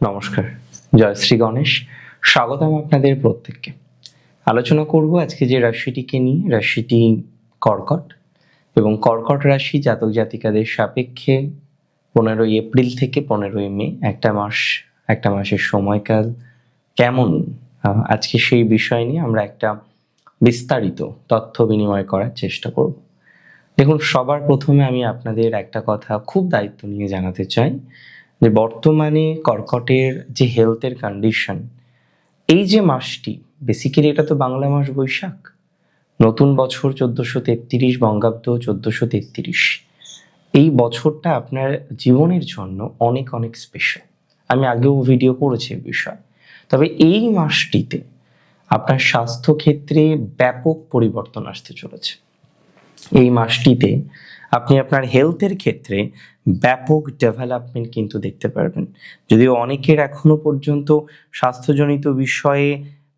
নমস্কার, জয় শ্রী গণেশ। স্বাগতম আপনাদের প্রত্যেককে। আলোচনা করব আজকে যে রাশিটিকে নিয়ে, রাশিটি কর্কট। এবং কর্কট রাশি জাতক জাতিকাদের সাপেক্ষে 15ই এপ্রিল থেকে 15ই মে একটা মাসের সময়কাল কেমন, আজকে সেই বিষয় নিয়ে আমরা একটা বিস্তারিত তথ্য বিনিময় করার চেষ্টা করব। দেখুন, সবার প্রথমে আমি আপনাদের একটা কথা খুব দায়িত্ব নিয়ে জানাতে চাই যে বর্তমানে কর্কটের যে হেলথের কন্ডিশন, এই যে মাসটি, বেসিক্যালি এটা তো বাংলা মাস বৈশাখ, নতুন বছর 1433 বঙ্গাব্দ 1433, এই বছরটা আপনার জীবনের জন্য অনেক অনেক স্পেশাল। আমি আগেও ভিডিও করেছি এই বিষয়। তবে এই মাসটিতে আপনার স্বাস্থ্যক্ষেত্রে ব্যাপক পরিবর্তন আসতে চলেছে। এই মাসটিতে আপনি আপনার হেলথের ক্ষেত্রে ব্যাপক ডেভেলপমেন্ট কিন্তু দেখতে পারবেন। যদিও অনেকের এখনো পর্যন্ত স্বাস্থ্যজনিত বিষয়ে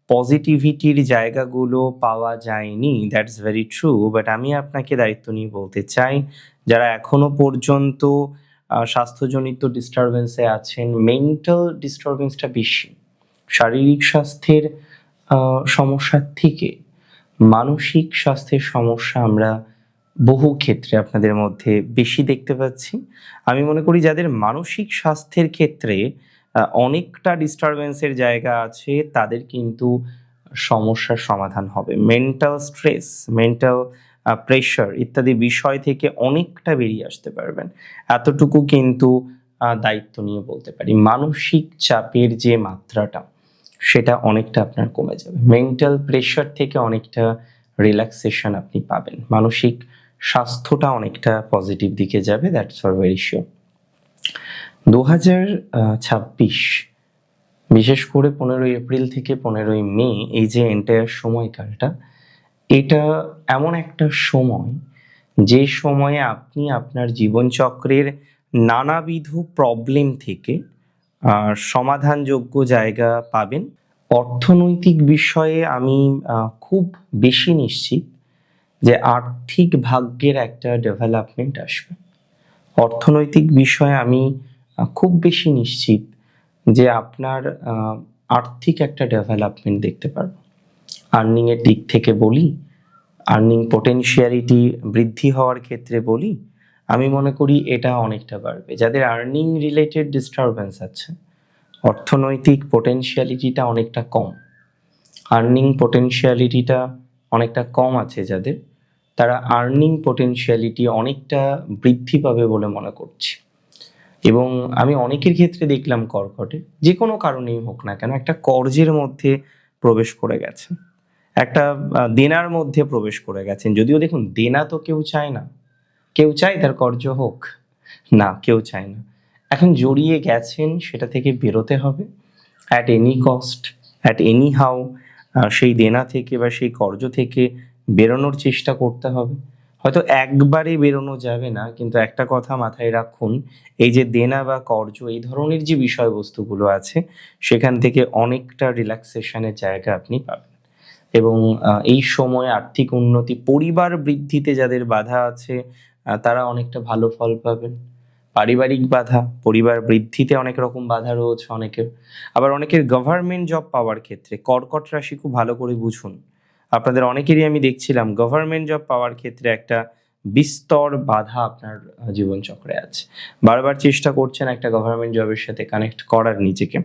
পজিটিভিটির জায়গাগুলো পাওয়া যায়নি, দ্যাটস ভেরি ট্রু, বাট আমি আপনাকে দায়িত্ব নিয়ে বলতে চাই, যারা এখনো পর্যন্ত স্বাস্থ্যজনিত ডিস্টারবেন্সে আছেন, মেন্টাল ডিস্টারবেন্সটা বেশি, শারীরিক স্বাস্থ্যের সমস্যার থেকে মানসিক স্বাস্থ্যের সমস্যা আমরা বহু ক্ষেত্রে আপনাদের মধ্যে বেশি দেখতে পাচ্ছি। আমি মনে করি যাদের মানসিক স্বাস্থ্যের ক্ষেত্রে অনেকটা ডিস্টারবেন্সের জায়গা আছে, তাদের কিন্তু সমস্যার সমাধান হবে। মেন্টাল স্ট্রেস, মেন্টাল প্রেশার ইত্যাদি বিষয় থেকে অনেকটা বেরিয়ে আসতে পারবেন, এতটুকু কিন্তু দায়িত্ব নিয়ে বলতে পারি। মানসিক চাপের যে মাত্রাটা, সেটা অনেকটা আপনার কমে যাবে। মেন্টাল প্রেশার থেকে অনেকটা রিল্যাক্সেশন আপনি পাবেন, মানসিক স্বাস্থ্যটা অনেকটা পজিটিভ দিকে যাবে, দ্যাটস ফর ভেরি শিওর। 2026 বিশেষ করে 15ই এপ্রিল থেকে 15ই মে, এই যে এন্টায়ার সময়কালটা, এটা এমন একটা সময় যে সময়ে আপনি আপনার জীবনচক্রের নানাবিধ প্রবলেম থেকে সমাধানযোগ্য জায়গা পাবেন। অর্থনৈতিক বিষয়ে আমি খুব বেশি নিশ্চিত যে আর্থিক ভাগ্যের একটা ডেভেলপমেন্ট আসবে। অর্থনৈতিক বিষয়ে আমি খুব বেশি নিশ্চিত যে আপনার আর্থিক একটা ডেভেলপমেন্ট দেখতে পারবো। আর্নিংয়ের দিক থেকে বলি, আর্নিং পোটেনশিয়ালিটি বৃদ্ধি হওয়ার ক্ষেত্রে বলি, আমি মনে করি এটা অনেকটা বাড়বে। যাদের আর্নিং রিলেটেড ডিস্টারবেন্স আছে, অর্থনৈতিক পোটেনশিয়ালিটিটা অনেকটা কম, আর্নিং পোটেনশিয়ালিটিটা অনেকটা কম আছে যাদের, তারা আর্নিং পোটেনশিয়ালিটি অনেকটা বৃদ্ধি পাবে বলে মনে করছি। এবং আমি অনেকের ক্ষেত্রে দেখলাম কর্কটে, যে কোনো কারণেই হোক না কেন, একটা কর্জের মধ্যে প্রবেশ করে গেছেন, একটা দেনার মধ্যে প্রবেশ করে গেছেন। যদিও দেখুন, দেনা তো কেউ চায় না, কেউ চায় তার কর্জ হোক না, কেউ চায় না। এখন জড়িয়ে গেছেন, সেটা থেকে বেরোতে হবে at any cost, at any how. সেই দেনা থেকে বা সেই কর্জ থেকে বেরোনোর চেষ্টা করতে হবে। হয়তো একবারে বেরোনো যাবে না, কিন্তু একটা কথা মাথায় রাখুন, এই যে দেনা বা কর্জ, এই ধরনের যে বিষয়বস্তুগুলো আছে, সেখান থেকে অনেকটা রিল্যাক্সেশনের জায়গা আপনি পাবেন। এবং এই সময় আর্থিক উন্নতি, পরিবার বৃদ্ধিতে যাদের বাধা আছে, তারা অনেকটা ভালো ফল পাবেন। পারিবারিক বাধা, পরিবার বৃদ্ধিতে অনেক রকম বাধা রয়েছে অনেকের। আবার অনেকের গভর্নমেন্ট জব পাওয়ার ক্ষেত্রে, কর্কট রাশি খুব ভালো করে বুঝুন, আপনাদের অনেকেরই আমি দেখছিলাম গভর্নমেন্ট জব পাওয়ার ক্ষেত্রে একটা বিস্তর বাধা আপনার জীবনচক্রে আছে। বারবার চেষ্টা করছেন একটা গভর্নমেন্ট জবের সাথে কানেক্ট করার, নিজেকে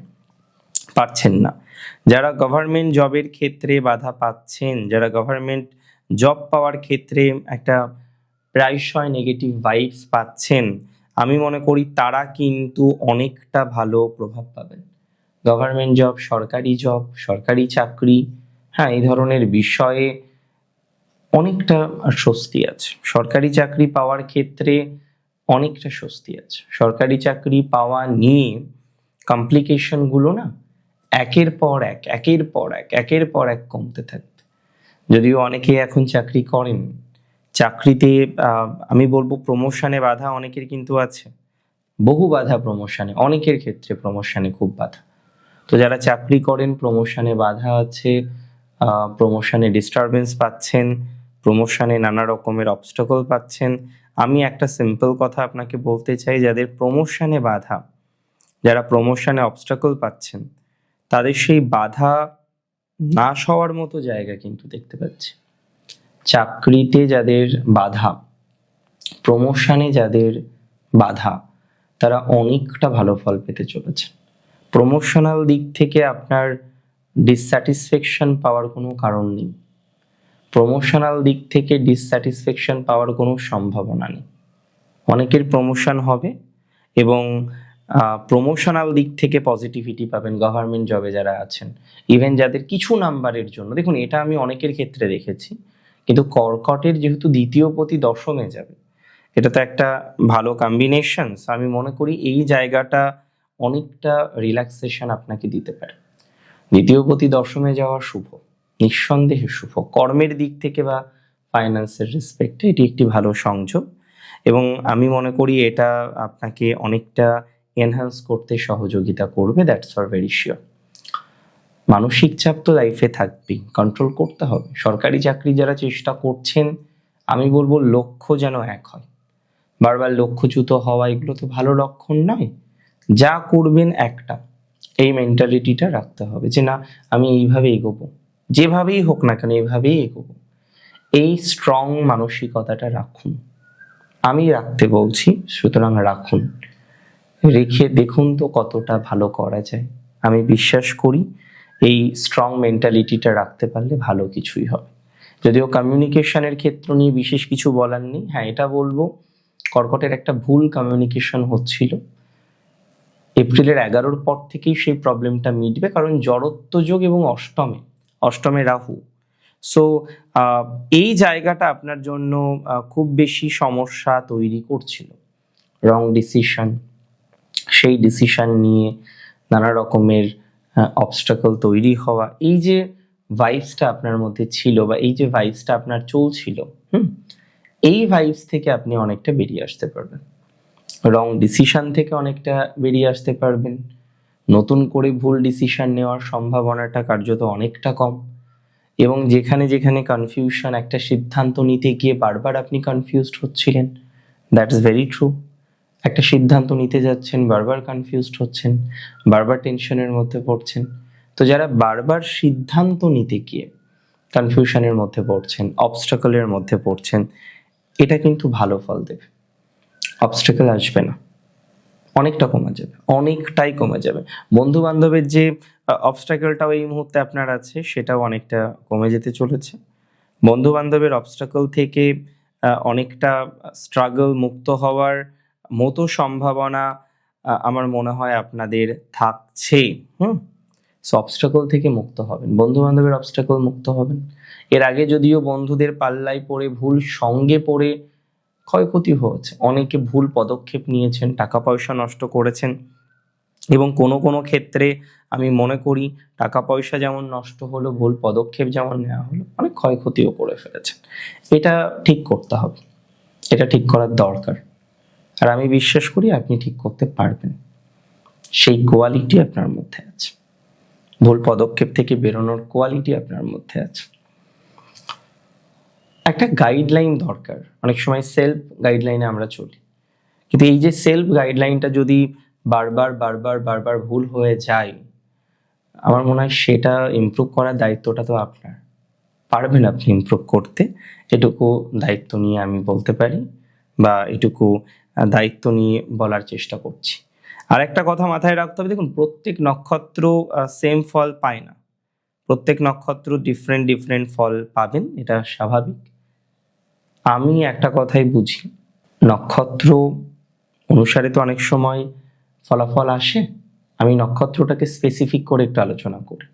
পারছেন না। যারা গভর্নমেন্ট জবের ক্ষেত্রে বাধা পাচ্ছেন, যারা গভর্নমেন্ট জব পাওয়ার ক্ষেত্রে একটা প্রায়শই নেগেটিভ ভাইবস পাচ্ছেন, আমি মনে করি তারা কিন্তু অনেকটা ভালো প্রভাব পাবেন। গভর্নমেন্ট জব, সরকারি চাকরি, হ্যাঁ, এই ধরনের বিষয়ে অনেকটা স্বস্তি আছে। সরকারি চাকরি পাওয়ার ক্ষেত্রে অনেকটা স্বস্তি আছে। সরকারি চাকরি পাওয়া নিয়ে কমপ্লিকেশনগুলো না একের পর এক কমতে থাকবে। যদিও অনেকে এখন চাকরি করেন, চাকরিতে আমি বলবো প্রমোশনে বাধা অনেকের কিন্তু আছে, বহু বাধা প্রমোশনে, অনেকের ক্ষেত্রে প্রমোশনে খুব বাধা। তো যারা চাকরি করেন, প্রমোশনে বাধা আছে, প্রমোশনে ডিস্টারবেন্স পাচ্ছেন, প্রমোশনে নানা রকমের অবস্টাকল পাচ্ছেন, আমি একটা সিম্পল কথা আপনাকে বলতে চাই, যাদের প্রমোশনে বাধা, যারা প্রমোশনে অবস্টাকল পাচ্ছেন তাদের সেই বাধা নাশ হওয়ার মতো জায়গা কিন্তু দেখতে পাচ্ছি। চাকরিতে যাদের বাধা, প্রমোশনে যাদের বাধা, তারা অনেকটা ভালো ফল পেতে চলেছে। প্রমোশনাল দিক থেকে আপনার ডিসস্যাটিসফ্যাকশন পাওয়ার কোনো কারণ নেই, প্রমোশনাল দিক থেকে ডিসস্যাটিসফ্যাকশন পাওয়ার কোনো সম্ভাবনা নেই। অনেকের প্রমোশন হবে এবং প্রমোশনাল দিক থেকে পজিটিভিটি পাবেন। গভর্নমেন্ট জবে যারা আছেন, ইভেন যাদের কিছু নাম্বারের জন্য, দেখুন এটা আমি অনেকের ক্ষেত্রে দেখেছি, কিন্তু কর্কটের যেহেতু দ্বিতীয় পতি দশমে যাবে, এটা তো একটা ভালো কম্বিনেশন। আমি মনে করি এই জায়গাটা অনেকটা রিল্যাক্সেশন আপনাকে দিতে পারে। দ্বিতীয় পতি দশমে যাওয়া শুভ, নিঃসন্দেহে শুভ। কর্মের দিক থেকে বা ফাইন্যান্সের রেসপেক্টে এটি একটি ভালো সংযোগ এবং আমি মনে করি এটা আপনাকে অনেকটা এনহ্যান্স করতে সহযোগিতা করবে। That's for very sure. মানসিক চাপ তো লাইফে থাকবেই, কন্ট্রোল করতে হবে। সরকারি চাকরি যারা চেষ্টা করছেন, আমি বলবো লক্ষ্য যেন এক হয়। বারবার লক্ষ্যচ্যুত হওয়া এগুলো তো ভালো লক্ষণ নয়। যা করবেন একটা, এই মেন্টালিটিটা রাখতে হবে যে না, আমি এইভাবে এগোবো, যেভাবেই হোক না কেন এইভাবেই এগোবো। এই স্ট্রং মানসিকতাটা রাখুন, আমি রাখতে বলছি, সুতরাং রাখুন। রেখে দেখুন তো কতটা ভালো করা যায়। আমি বিশ্বাস করি এই স্ট্রং মেন্টালিটিটা রাখতে পারলে ভালো কিছুই হবে। যদিও কমিউনিকেশনের ক্ষেত্র নিয়ে বিশেষ কিছু বলার নেই। হ্যাঁ, এটা বলবো কর্কটের একটা ভুল কমিউনিকেশন হচ্ছিল। এপ্রিলের 11 পর থেকেই সেই প্রবলেমটা মিটবে, কারণ জড়ত্ব যোগ এবং অষ্টমে রাহু। সো এই জায়গাটা আপনার জন্য খুব বেশি সমস্যা তৈরি করছিল। রং ডিসিশন, সেই ডিসিশন নিয়ে নানা রকমের অবস্টাকল তৈরি হওয়া, এই যে ভাইবসটা আপনার মধ্যে ছিল বা এই যে ভাইবসটা আপনার চলছিল, এই ভাইবস থেকে আপনি অনেকটা বেরিয়ে আসতে পারবেন। রং ডিসিশন থেকে অনেকটা বেরিয়ে আসতে পারবেন। নতুন করে ভুল ডিসিশন নেওয়ার সম্ভাবনাটা কার্যত অনেকটা কম। এবং যেখানে যেখানে কনফিউশন, একটা সিদ্ধান্ত নিতে গিয়ে বারবার আপনি কনফিউজড হচ্ছিলেন, দ্যাটস ভেরি ট্রু। একটা সিদ্ধান্ত নিতে যাচ্ছেন, বারবার কনফিউজড হচ্ছেন, বারবার টেনশনের মধ্যে পড়ছেন। তো যারা বারবার সিদ্ধান্ত নিতে গিয়ে কনফিউশনের মধ্যে পড়ছেন, অবস্টাকলের মধ্যে পড়ছেন, এটা কিন্তু ভালো ফল দেবে। অবস্টাকল আসবে না, অনেকটা কমে যাবে, অনেকটাই কমে যাবে। বন্ধু বান্ধবের যে অবস্টাকলটাও এই মুহূর্তে আপনার আছে, সেটাও অনেকটা কমে যেতে চলেছে। বন্ধু বান্ধবের অবস্টাকল থেকে অনেকটা স্ট্রাগল মুক্ত হওয়ার মতো সম্ভাবনা আমার মনে হয় আপনাদের থাকছে। সো অবস্টাকল থেকে মুক্ত হবেন, বন্ধু বান্ধবের অবস্টাকল মুক্ত হবেন। এর আগে যদিও বন্ধুদের পাল্লায় পড়ে, ভুল সঙ্গে পড়ে ক্ষয়ক্ষতি হয়েছে, অনেকে ভুল পদক্ষেপ নিয়েছেন, টাকা পয়সা নষ্ট করেছেন এবং কোনো কোনো ক্ষেত্রে আমি মনে করি টাকা পয়সা যেমন নষ্ট হলো, ভুল পদক্ষেপ যেমন নেওয়া হলো, অনেক ক্ষয়ক্ষতিও করে ফেলেছেন। এটা ঠিক করতে হবে, এটা ঠিক করার দরকার। আর আমি বিশ্বাস করি আপনি ঠিক করতে পারবেন, সেই কোয়ালিটি আপনার মধ্যে আছে। ভুল পদক্ষেপ থেকে বেরোনোর কোয়ালিটি আপনার মধ্যে আছে। একটা গাইডলাইন দরকার। অনেক সময় সেলফ গাইডলাইনে আমরা চলি, কিন্তু এই যে সেলফ গাইডলাইনটা যদি বারবার বারবার বারবার ভুল হয়ে যায়, আমার মনে হয় সেটা ইমপ্রুভ করার দায়িত্বটা তো আপনার। পারবেন আপনি ইমপ্রুভ করতে, এটুকু দায়িত্ব নিয়ে আমি বলতে পারি, বা এটুকু দায়িত্ব নিয়ে বলার চেষ্টা করছি। আর একটা কথা মাথায় রাখতে হবে, দেখুন প্রত্যেক নক্ষত্র সেম ফল পায় না, প্রত্যেক নক্ষত্র ডিফারেন্ট ডিফারেন্ট ফল পাবেন, এটা স্বাভাবিক। আমি একটা কথাই বুঝি, নক্ষত্র অনুসারে তো অনেক সময় ফলাফল আসে। আমি নক্ষত্রটাকে স্পেসিফিক করে একটু আলোচনা করি।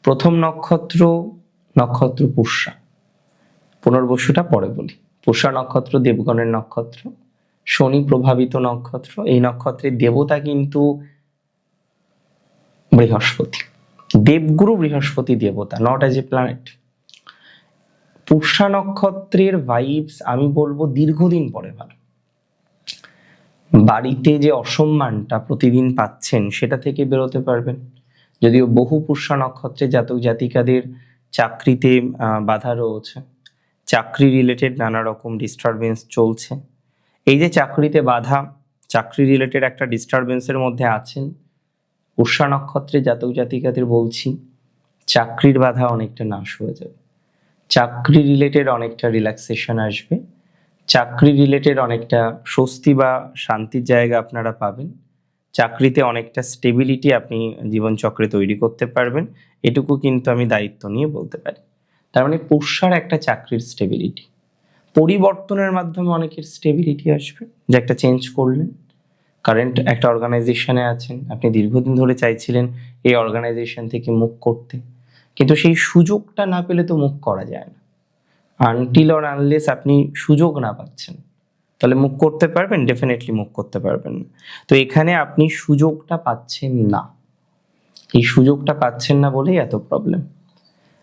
প্রথম নক্ষত্র পুষ্যা, পুনর্বসুটা পরে বলি। পুষ্যা নক্ষত্র দেবগণের নক্ষত্র, শনি প্রভাবিত নক্ষত্র। এই নক্ষত্রের দেবতা কিন্তু বৃহস্পতি, দেবগুরু বৃহস্পতি দেবতা, not as a planet. Pushya নক্ষত্রের ভাইবস আমি বলবো দীর্ঘদিন পরে ভালো। বাড়িতে যে অসম্মানটা প্রতিদিন পাচ্ছেন, সেটা থেকে বেরোতে পারবেন। যদিও বহু পুষ্যা নক্ষত্রের জাতক জাতিকাদের চাকরিতে বাধা রয়েছে, চাকরি রিলেটেড নানা রকম ডিস্টারবেন্স চলছে। এই যে চাকরিতে বাধা, চাকরি রিলেটেড একটা ডিস্টারবেন্সের মধ্যে আছেন। পুষ্যা নক্ষত্রে জাতক জাতিকাদের বলছি, চাকরির বাধা অনেকটা নাশ হয়ে যাবে, চাকরি রিলেটেড অনেকটা রিল্যাক্সেশন আসবে, চাকরি রিলেটেড অনেকটা স্বস্তি বা শান্তির জায়গা আপনারা পাবেন, চাকরিতে অনেকটা স্টেবিলিটি আপনি জীবনচক্রে তৈরি করতে পারবেন, এটুকু কিন্তু আমি দায়িত্ব নিয়ে বলতে পারি। তার মানে পুষ্যার একটা চাকরির স্টেবিলিটি, পরিবর্তনের মাধ্যমে অনেকের স্টেবিলিটি আসবে, যে একটা চেঞ্জ করলেন, কারেন্ট একটা অর্গানাইজেশনে আছেন, আপনি দীর্ঘদিন ধরে চাইছিলেন এই অর্গানাইজেশন থেকে মুভ করতে, কিন্তু সেই সুযোগটা না পেলে তো মুভ করা যায় না। আনটিল অর আনলেস আপনি সুযোগ না পাচ্ছেন, তাহলে মুভ করতে পারবেন? ডেফিনেটলি মুভ করতে পারবেন না। তো এখানে আপনি সুযোগটা পাচ্ছেন না, এই সুযোগটা পাচ্ছেন না বলেই এত প্রবলেম।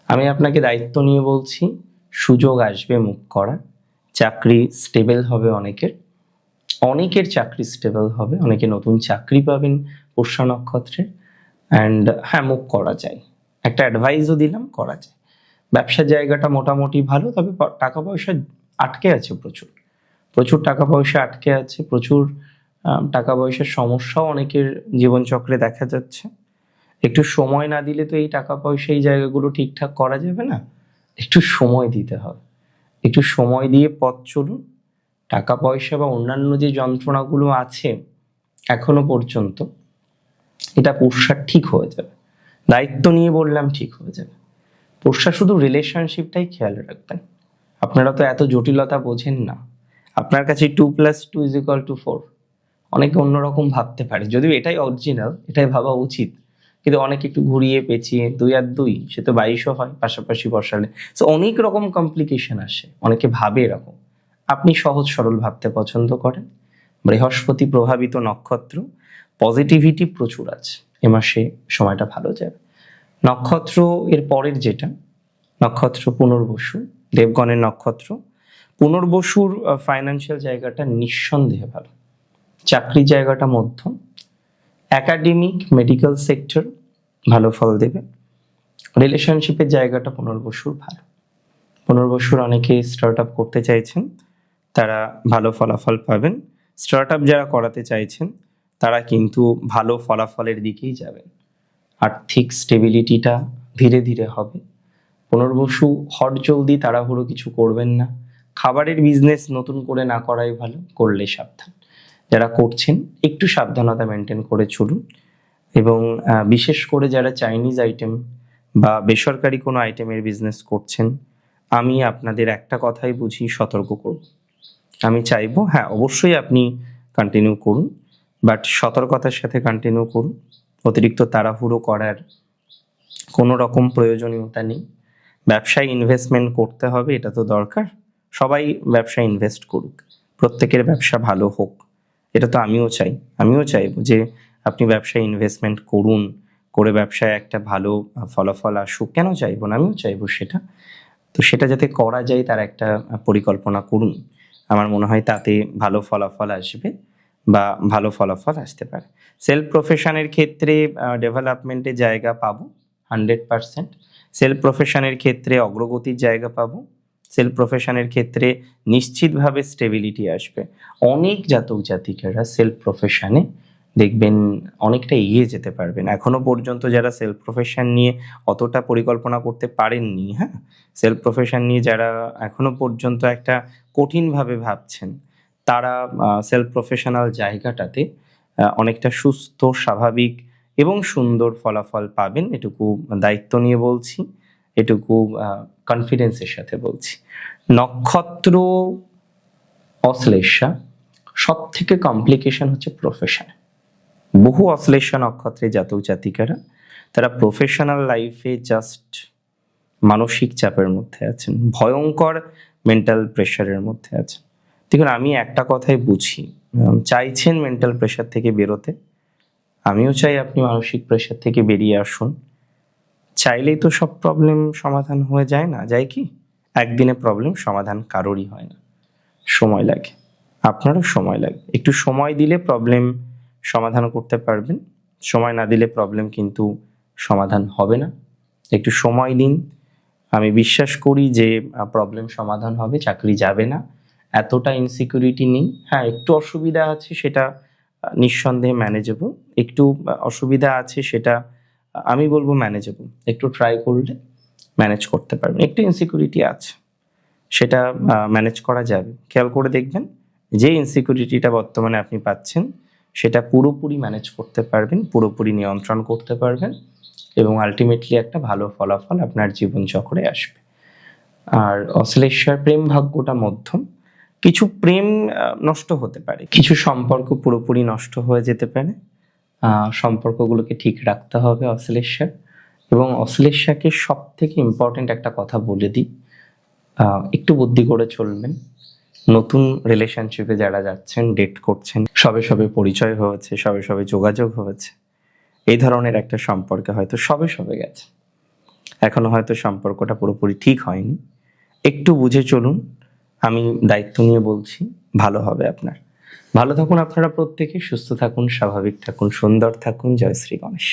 আমি আপনাকে দায়িত্ব নিয়ে বলছি, সুযোগ আসবে মুভ করা, চাকরি স্টেবল হবে, অনেকের চাকরি স্টেবল হবে, অনেকে নতুন চাকরি পাবেন পুষ্যা নক্ষত্রে। অ্যান্ড হ্যাঁ, মুভ করা যায়, একটা অ্যাডভাইসও দিলাম, করা যায়। ব্যবসার জায়গাটা মোটামুটি ভালো, তবে টাকা পয়সা আটকে আছে, প্রচুর প্রচুর টাকা পয়সা আটকে আছে, প্রচুর টাকা পয়সার সমস্যাও অনেকের জীবনচক্রে দেখা যাচ্ছে। একটু সময় না দিলে তো এই টাকা পয়সা এই জায়গাগুলো ঠিকঠাক করা যাবে না, একটু সময় দিতে হবে, একটু সময় দিয়ে পথ চলুন। টাকা পয়সা বা অন্যান্য যে যন্ত্রণাগুলো আছে এখনো পর্যন্ত, এটা পুষ্যার ঠিক হয়ে যাবে, দায়িত্ব নিয়ে বললাম ঠিক হয়ে যাবে। পুষ্যা শুধু রিলেশনশিপটাই খেয়াল রাখবেন, আপনারা তো এত জটিলতা বোঝেন না। আপনার কাছে 2+2=4, অনেকে অন্যরকম ভাবতে পারে, যদিও এটাই অরিজিনাল, এটাই ভাবা উচিত, কিন্তু অনেকে একটু ঘুরিয়ে পেঁচিয়ে 2 আর 2 সে তো 22ও হয় পাশাপাশি বসালে। তো অনেক রকম কমপ্লিকেশন আসে, অনেকে ভাবে এরকম। আপনি সহজ সরল ভাবতে পছন্দ করেন, বৃহস্পতি প্রভাবিত নক্ষত্র, পজিটিভিটি প্রচুর আছে, এ মাসে সময়টা ভালো যাবে। নক্ষত্র এর পরের যেটা নক্ষত্র পুনর্বসু, দেবগণের নক্ষত্র। পুনর্বসুর ফাইন্যান্সিয়াল জায়গাটা নিঃসন্দেহে ভালো, চাকরির জায়গাটা মধ্যম, একাডেমিক মেডিকেল সেক্টর ভালো ফল দেবে, রিলেশনশিপের জায়গাটা পুনর্বসুর ভালো। পুনর্বসুর অনেকে স্টার্ট আপ করতে চাইছেন, তারা ভালো ফলাফল পাবেন। স্টার্ট আপ যারা করাতে চাইছেন তারা কিন্তু ভালো ফলাফলের দিকেই যাবেন। আর্থিক স্টেবিলিটিটা ধীরে ধীরে হবে। পুনর্বসু হটজলদি তাড়াহুড়ো কিছু করবেন না, খাবারের বিজনেস নতুন করে না করাই ভালো, করলে সাবধান। যারা করছেন একটু সাবধানতা মেনটেন করে চলুন, এবং বিশেষ করে যারা চাইনিজ আইটেম বা বেসরকারি কোনো আইটেমের বিজনেস করছেন, আমি আপনাদের একটা কথাই বুঝি, সতর্ক করব। আমি চাইবো হ্যাঁ অবশ্যই আপনি কন্টিনিউ করুন, বাট সতর্কতার সাথে কন্টিনিউ করুন, অতিরিক্ত তাড়াহুড়ো করার কোনো রকম প্রয়োজনীয়তা নেই। ব্যবসায় ইনভেস্টমেন্ট করতে হবে, এটা তো দরকার, সবাই ব্যবসায় ইনভেস্ট করুক, প্রত্যেকের ব্যবসা ভালো হোক, এটা তো আমিও চাইবো যে আপনি ব্যবসায় ইনভেস্টমেন্ট করুন, করে ব্যবসায় একটা ভালো ফলাফল আসুক, কেন চাইবো না, আমিও চাইবো সেটা। তো সেটা যাতে করা যায় তার একটা পরিকল্পনা করুন, আমার মনে হয় তাতে ভালো ফলাফল আসবে বা ভালো ফলাফল আসতে পারে। সেলফ প্রফেশনের ক্ষেত্রে ডেভেলপমেন্টের জায়গা পাবো 100%, সেলফ প্রফেশনের ক্ষেত্রে অগ্রগতির জায়গা পাবো, সেলফ প্রফেশনের ক্ষেত্রে নিশ্চিতভাবে স্টেবিলিটি আসবে। অনেক জাতক জাতিকারা সেলফ প্রফেশনে দেখবেন অনেকটা এগিয়ে যেতে পারবেন। এখনো পর্যন্ত যারা সেলফ প্রফেশন নিয়ে অতটা পরিকল্পনা করতে পারেননি, হ্যাঁ, সেলফ প্রফেশন নিয়ে যারা এখনো পর্যন্ত একটা কঠিনভাবে ভাবছেন, তারা সেলফ প্রফেশনাল জায়গাটাতে অনেকটা সুস্থ, স্বাভাবিক এবং সুন্দর ফলাফল পাবেন, এটুকু দায়িত্ব নিয়ে বলছি, এটুকু কনফিডেন্সের সাথে বলছি। নক্ষত্র অশ্লেষা, সব থেকে কমপ্লিকেশন হচ্ছে প্রফেশনে। বহু অশ্লেষা নক্ষত্রে জাতক জাতিকারা তারা প্রফেশনাল লাইফে জাস্ট মানসিক চাপের মধ্যে আছেন, ভয়ঙ্কর মেন্টাল প্রেশারের মধ্যে আছেন। দেখুন, আমি একটা কথাই বুঝি, চাইছেন মেন্টাল প্রেশার থেকে বেরোতে, আমিও চাই আপনি মানসিক প্রেশার থেকে বেরিয়ে আসুন। চাইলেই তো সব প্রবলেম সমাধান হয়ে যায় না, যায় কি? একদিনে প্রবলেম সমাধান কারোরই হয় না, সময় লাগে, আপনারও সময় লাগবে। একটু সময় দিলে প্রবলেম সমাধান করতে পারবেন, সময় না দিলে প্রবলেম কিন্তু সমাধান হবে না। একটু সময় দিন, আমি বিশ্বাস করি যে প্রবলেম সমাধান হবে, চাকরি যাবে না, এতটা ইনসিকিউরিটি নেই। হ্যাঁ, একটু অসুবিধা আছে, সেটা নিঃসন্দেহে ম্যানেজেবল। একটু অসুবিধা আছে, সেটা আমি বলবো ম্যানেজেবল। একটু ট্রাই করলে ম্যানেজ করতে পারবেন। একটু ইনসিকিউরিটি আছে, সেটা ম্যানেজ করা যাবে। খেয়াল করে দেখবেন যে ইনসিকিউরিটিটা বর্তমানে আপনি পাচ্ছেন সেটা পুরোপুরি ম্যানেজ করতে পারবেন, পুরোপুরি নিয়ন্ত্রণ করতে পারবেন এবং আলটিমেটলি একটা ভালো ফলাফল আপনার জীবনচক্রে আসবে। আর অশ্লেষার প্রেম ভাগ্যটা মধ্যম। কিছু প্রেম নষ্ট হতে পারে, কিছু সম্পর্ক পুরোপুরি নষ্ট হয়ে যেতে পারে। সম্পর্কগুলোকে ঠিক রাখতে হবে অশ্লেষার। এবং অশ্লেষাকে সব থেকে ইম্পর্টেন্ট একটা কথা বলে দিই, একটু বুদ্ধি করে চলবেন। নতুন রিলেশনশিপে যারা যাচ্ছেন, ডেট করছেন, সবে সবে পরিচয় হয়েছে, সবে সবে যোগাযোগ হয়েছে, এই ধরনের একটা সম্পর্কে হয়তো সবে সবে গেছে, এখনো হয়তো সম্পর্কটা পুরোপুরি ঠিক হয়নি, একটু বুঝে চলুন। আমি দায়িত্ব নিয়ে বলছি, ভালো হবে আপনার। ভালো থাকুন আপনারা প্রত্যেকে, সুস্থ থাকুন, স্বাভাবিক থাকুন, সুন্দর থাকুন। জয় শ্রী গণেশ।